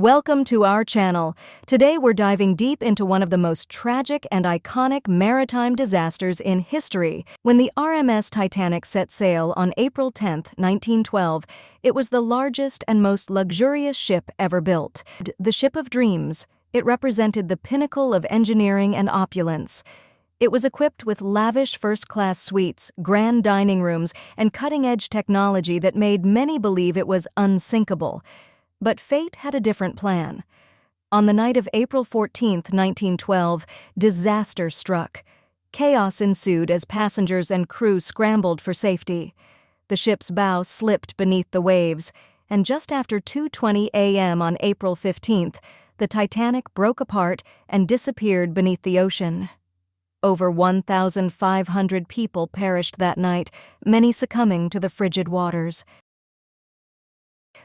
Welcome to our channel. Today we're diving deep into one of the most tragic and iconic maritime disasters in history. When the RMS Titanic set sail on April 10, 1912, it was the largest and most luxurious ship ever built. The Ship of Dreams, it represented the pinnacle of engineering and opulence. It was equipped with lavish first-class suites, grand dining rooms, and cutting-edge technology that made many believe it was unsinkable. But fate had a different plan. On the night of April 14, 1912, disaster struck. Chaos ensued as passengers and crew scrambled for safety. The ship's bow slipped beneath the waves, and just after 2:20 a.m. on April 15th, the Titanic broke apart and disappeared beneath the ocean. Over 1,500 people perished that night, many succumbing to the frigid waters.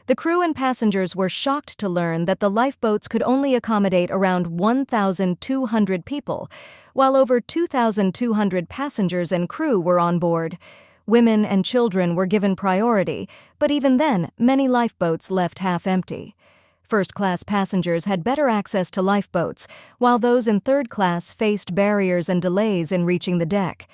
The crew and passengers were shocked to learn that the lifeboats could only accommodate around 1,200 people, while over 2,200 passengers and crew were on board. Women and children were given priority, but even then, many lifeboats left half empty. First-class passengers had better access to lifeboats, while those in third class faced barriers and delays in reaching the deck.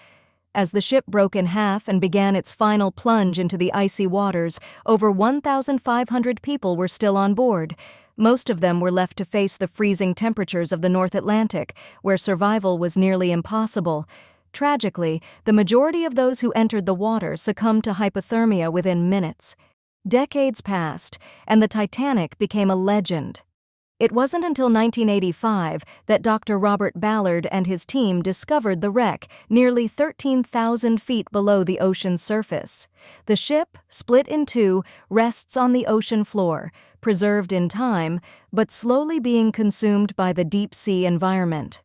As the ship broke in half and began its final plunge into the icy waters, over 1,500 people were still on board. Most of them were left to face the freezing temperatures of the North Atlantic, where survival was nearly impossible. Tragically, the majority of those who entered the water succumbed to hypothermia within minutes. Decades passed, and the Titanic became a legend. It wasn't until 1985 that Dr. Robert Ballard and his team discovered the wreck nearly 13,000 feet below the ocean's surface. The ship, split in two, rests on the ocean floor, preserved in time, but slowly being consumed by the deep-sea environment.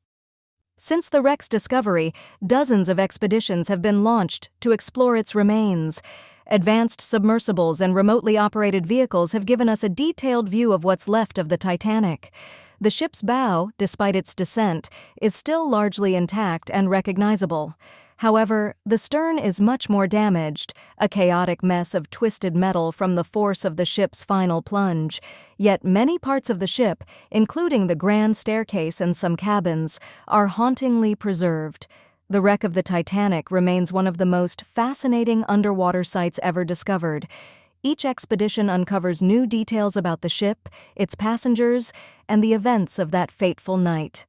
Since the wreck's discovery, dozens of expeditions have been launched to explore its remains. Advanced submersibles and remotely operated vehicles have given us a detailed view of what's left of the Titanic. The ship's bow, despite its descent, is still largely intact and recognizable. However, the stern is much more damaged, a chaotic mess of twisted metal from the force of the ship's final plunge. Yet many parts of the ship, including the grand staircase and some cabins, are hauntingly preserved. The wreck of the Titanic remains one of the most fascinating underwater sites ever discovered. Each expedition uncovers new details about the ship, its passengers, and the events of that fateful night.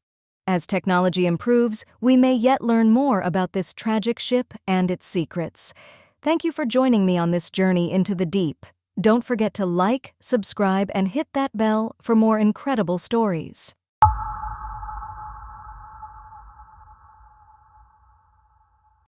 As technology improves, we may yet learn more about this tragic ship and its secrets. Thank you for joining me on this journey into the deep. Don't forget to like, subscribe, and hit that bell for more incredible stories.